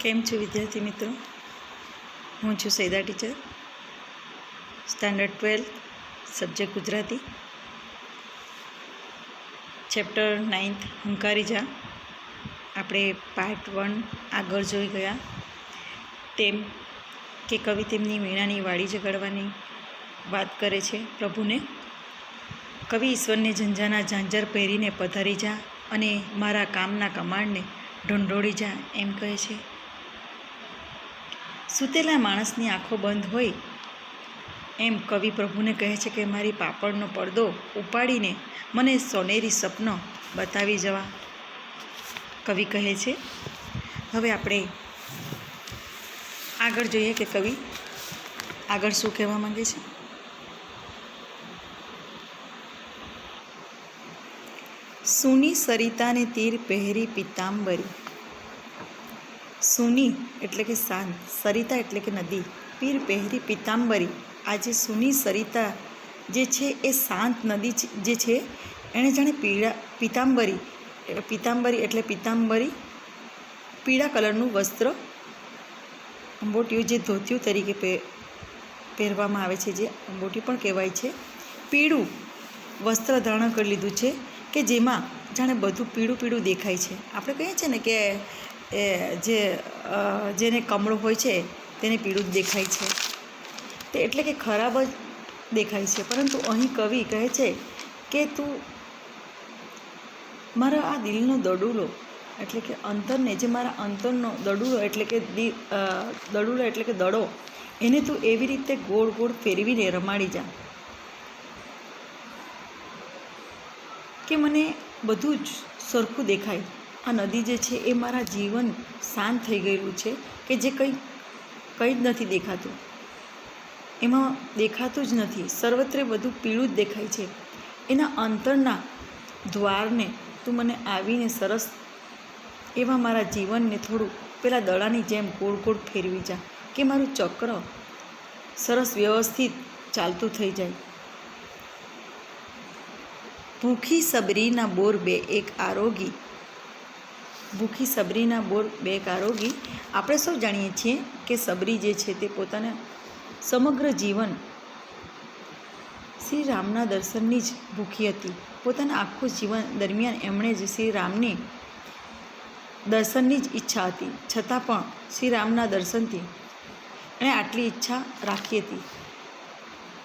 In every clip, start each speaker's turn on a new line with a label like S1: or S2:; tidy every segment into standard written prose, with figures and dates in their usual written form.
S1: કેમ છો વિદ્યાર્થી મિત્રો? હું છું Saida teacher, standard 12, subject Gujarati, chapter 9 હુંકારી જા. આપણે પાર્ટ 1 આગળ જોઈ ગયા તેમ કે કવિ તેમની વીણાની વાડી જગાડવાની વાત કરે છે પ્રભુને. કવિ ઈશ્વરને ઝંઝાના ઝાંઝર પહેરીને પધારી જા અને મારા કામના કમાણને ઢંઢોળી જા એમ કહે છે. સૂતેલા માણસની આંખો બંધ હોય એમ કવિ પ્રભુને કહે છે કે મારી પાપડનો પડદો ઉપાડીને મને સોનેરી સપનો બતાવી જવા કવિ કહે છે. હવે આપણે આગળ જોઈએ કે કવિ આગળ શું કહેવા માંગે છે. સૂની સરિતાને તીર પહેરી પિતાંબરી. સૂની એટલે કે શાંત, સરિતા એટલે કે નદી, પીર પહેરી પિતાંબરી. આ જે સૂની સરિતા જે છે એ શાંત નદી જે છે એણે જાણે પિતાંબરી એટલે પીળા કલરનું વસ્ત્ર, અંબોટિયું જે ધોતિયું તરીકે પહેરવામાં આવે છે, જે અંબોટી પણ કહેવાય છે, પીળું વસ્ત્ર ધારણ કરી લીધું છે કે જેમાં જાણે બધું પીળું પીળું દેખાય છે. આપણે કહીએ છીએ ને કે જેને કમળો હોય છે તેને પીળું જ દેખાય છે, તે એટલે કે ખરાબ જ દેખાય છે. પરંતુ અહીં કવિ કહે છે કે તું મારા આ દિલનો દડુલો એટલે કે અંતરને, જે મારા અંતરનો દડુલો એટલે કે દડો, એને તું એવી રીતે ગોળ ગોળ ફેરવીને રમાડી જા કે મને બધું જ સરખું દેખાય. આ નદી જે છે એ મારા જીવન શાંત થઈ ગયેલું છે કે જે કંઈ જ નથી દેખાતું, એમાં દેખાતું જ નથી, સર્વત્રે બધું પીળું જ દેખાય છે. એના અંતરના દ્વારને તું મને આવીને સરસ એવા મારા જીવનને થોડું પેલા દડાની જેમ ગોળ ગોળ ફેરવી જા કે મારું ચક્ર સરસ વ્યવસ્થિત ચાલતું થઈ જાય. ભૂખી સબરીના બોર બે એક આરોગી. ભૂખી સબરીના બોર બે એક આરોગી. આપણે સૌ જાણીએ છીએ કે સબરી જે છે તે પોતાના સમગ્ર જીવન શ્રી રામના દર્શનની જ ભૂખી હતી. પોતાના આખું જીવન દરમિયાન એમણે જ શ્રી રામની દર્શનની જ ઈચ્છા હતી, છતાં પણ શ્રી રામના દર્શનથી એણે આટલી ઈચ્છા રાખી હતી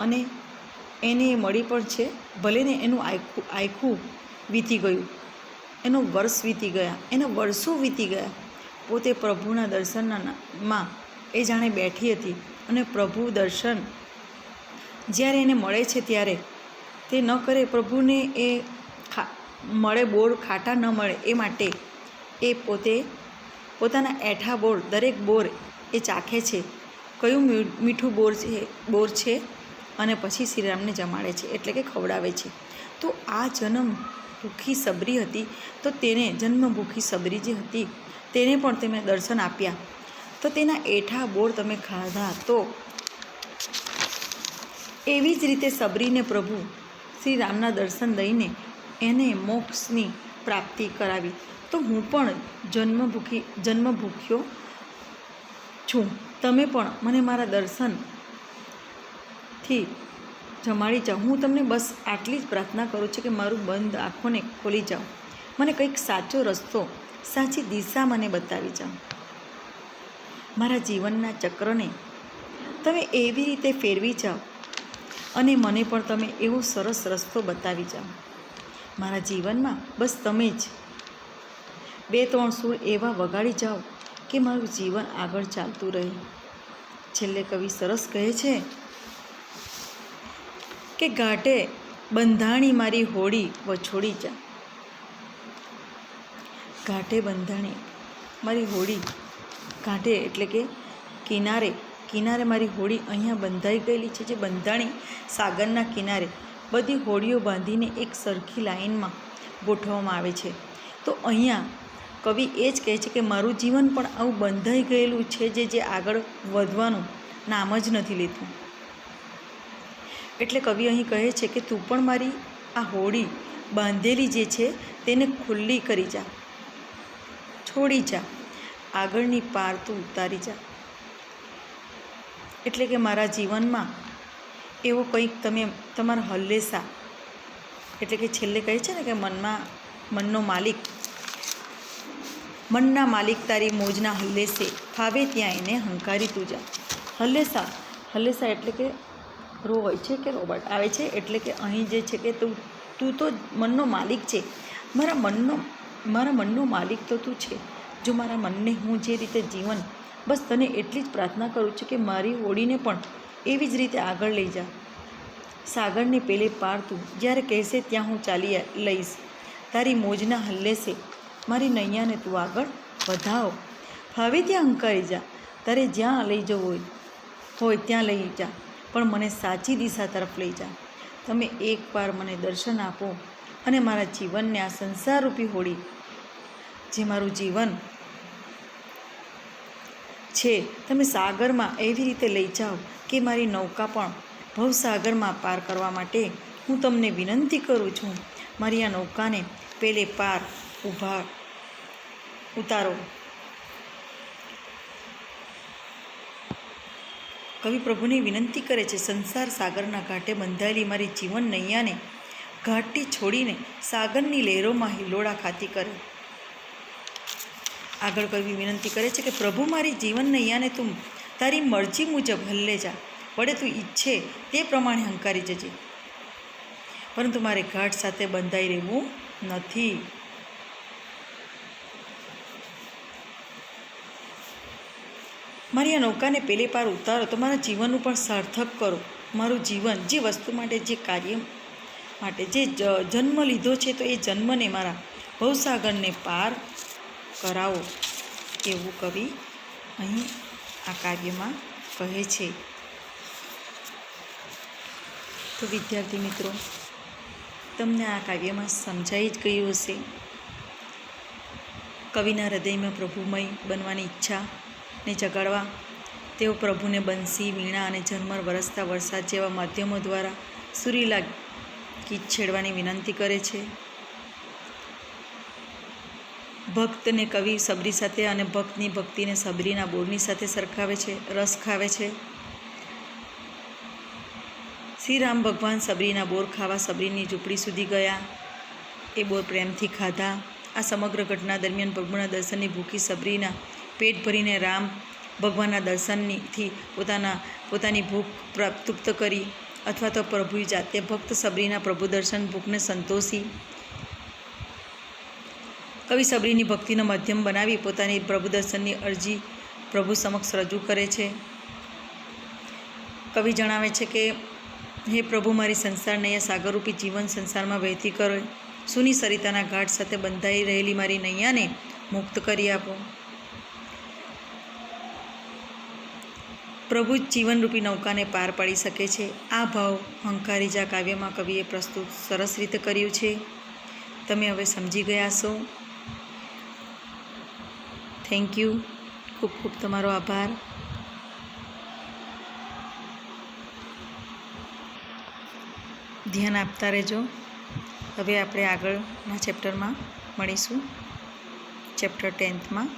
S1: અને એને મળી પણ છે. ભલે ને એનું આયખું વીતી ગયું, એનો વર્ષ વીતી ગયા, એના વર્ષો વીતી ગયા, પોતે પ્રભુના દર્શનમાં એ જાણે બેઠી હતી અને પ્રભુ દર્શન જ્યારે એને મળે છે ત્યારે તે ન કરે, પ્રભુને એ મળે બોર ખાટા ન મળે એ માટે એ પોતે પોતાના એઠા બોર, દરેક બોર એ ચાખે છે, કયું મીઠું બોર છે અને પછી શ્રીરામને જમાડે છે એટલે કે ખવડાવે છે. તો આ જન્મ ભૂખી સબરી હતી, તો તેને જન્મભૂખી સબરી જે હતી તેને પણ તમે દર્શન આપ્યા, તો તેના એઠા બોર તમે ખાધા. તો એવી જ રીતે સબરીને પ્રભુ શ્રી રામના દર્શન દઈને એને મોક્ષની પ્રાપ્તિ કરાવી. તો હું પણ જન્મભૂખ્યો છું, તમે પણ મને મારા દર્શનથી જમાડી જાઓ. હું તમને બસ આટલી જ પ્રાર્થના કરું છું કે મારું બંધ આંખોને ખોલી જાઓ, મને કંઈક સાચો રસ્તો, સાચી દિશા મને બતાવી જાઓ. મારા જીવનના ચક્રને તમે એવી રીતે ફેરવી જાઓ અને મને પણ તમે એવો સરસ રસ્તો બતાવી જાઓ. મારા જીવનમાં બસ તમે જ 2-3 સૂર એવા વગાડી જાઓ કે મારું જીવન આગળ ચાલતું રહે. છેલ્લે કવિ સરસ કહે છે કે ઘાટે બંધાણી મારી હોડી વછોડી જા. ઘાટે બંધાણી મારી હોડી, ઘાટે એટલે કે કિનારે મારી હોડી અહીંયા બંધાઈ ગયેલી છે. જે બંધાણી સાગરના કિનારે બધી હોડીઓ બાંધીને એક સરખી લાઈનમાં ગોઠવવામાં આવે છે. તો અહીંયા કવિ એ જ કહે છે કે મારું જીવન પણ આવું બંધાઈ ગયેલું છે, જે આગળ વધવાનું નામ જ નથી લેતું. એટલે કવિ અહીં કહે છે કે તું પણ મારી આ હોડી બાંધેલી જે છે તેને ખુલ્લી કરી જા, છોડી જા. આગળની પાર તું ઉતારી જા. એટલે કે મારા જીવનમાં એવો કંઈક તમે તમારા હલ્લેસા, એટલે કે છેલ્લે કહે છે ને કે મનના માલિક તારી મોજના હલ્લેસે, ફાવે ત્યાં એને હંકારી તું જા. હલ્લેસા એટલે કે હોય છે કે રોબોટ આવે છે, એટલે કે અહીં જે છે કે તું તો મનનો માલિક છે. મારા મનનો માલિક તો તું છે. જો મારા મનને હું જે રીતે જીવન, બસ તને એટલી જ પ્રાર્થના કરું છું કે મારી હોડીને પણ એવી જ રીતે આગળ લઈ જા. સાગરને પેલે પાર તું જ્યારે કહેશે ત્યાં હું ચાલી લઈશ. તારી મોજના હલ્લેસે મારી નૈયાને તું આગળ વધાવ. ફાવે ત્યાં હંકારી જા. તારે જ્યાં લઈ જવું હોય ત્યાં લઈ જા, પણ મને સાચી દિશા તરફ લઈ જા. તમે એકવાર મને દર્શન આપો અને મારા જીવનને, આ સંસારરૂપી હોડી જે મારું જીવન છે, તમે સાગરમાં એવી રીતે લઈ જાઓ કે મારી નૌકા પણ ભવસાગરમાં પાર કરવા માટે હું તમને વિનંતી કરું છું. મારી આ નૌકાને પેલે પાર ઉતારો. કવિ પ્રભુને વિનંતી કરે છે, સંસાર સાગરના ઘાટે બંધાયેલી મારી જીવન નૈયાને ઘાટથી છોડીને સાગરની લહેરોમાં હિલોળા ખાતી કરે. આગળ કવિ વિનંતી કરે છે કે પ્રભુ, મારી જીવન નૈયાને તું તારી મરજી મુજબ હલ્લે જા. વડે તું ઈચ્છે તે પ્રમાણે હંકારી જજે, પરંતુ મારે ઘાટ સાથે બંધાઈ રહેવું નથી. મારી આ નૌકાને પેલે પાર ઉતારો તો મારા જીવનનું પણ સાર્થક કરો. મારું જીવન જે વસ્તુ માટે, જે કાર્ય માટે જે જન્મ લીધો છે, તો એ જન્મને મારા ભવસાગરને પાર કરાવો. એવું કવિ અહીં આ કાર્યમાં કહે છે. તો વિદ્યાર્થી મિત્રો, તમને આ કાવ્યમાં સમજાઈ જ ગયું હશે. કવિના હૃદયમાં પ્રભુમય બનવાની ઈચ્છાને જગાડવા તેઓ પ્રભુને બંસી, વીણા અને ઝરમર વરસતા વરસાદ જેવા માધ્યમો દ્વારા સુરીલા ગીત છેડવાની વિનંતી કરે છે. ભક્તને કવિ સબરી સાથે અને ભક્તની ભક્તિને સબરીના બોરની સાથે સરખાવે છે, રસ ખાવે છે. શ્રી રામ ભગવાન સબરીના બોર ખાવા સબરીની ઝૂંપડી સુધી ગયા. એ બોર પ્રેમથી ખાધા. આ સમગ્ર ઘટના દરમિયાન પ્રભુના દર્શનની ભૂખી સબરીના પેટ ભરીને રામ ભગવાનના દર્શનથી પોતાની ભૂખ તૃપ્ત કરી, અથવા તો પ્રભુએ જાતે ભક્ત સબરીના પ્રભુ દર્શન ભૂખને સંતોષી. કવિ સબરીની ભક્તિનો માધ્યમ બનાવી પોતાની પ્રભુ દર્શનની અરજી પ્રભુ સમક્ષ રજૂ કરે છે. કવિ જણાવે છે કે હે પ્રભુ, મારી સંસાર નૈયા સાગરરૂપી જીવન સંસારમાં વહેતી કરો. સુની સરિતાના ઘાટ સાથે બંધાઈ રહેલી મારી નૈયાને મુક્ત કરી આપો. પ્રભુ જ જીવનરૂપી નૌકાને પાર પાડી શકે છે. આ ભાવ હંકારી જા કાવ્યમાં કવિએ પ્રસ્તુત સરસ રીતે કર્યું છે. તમે હવે સમજી ગયા છો. Thank you. ખૂબ ખૂબ તમારો આભાર. ધ્યાન આપતા રહેજો. હવે આપણે આગળના ચેપ્ટરમાં મળીશું, ચેપ્ટર 10માં.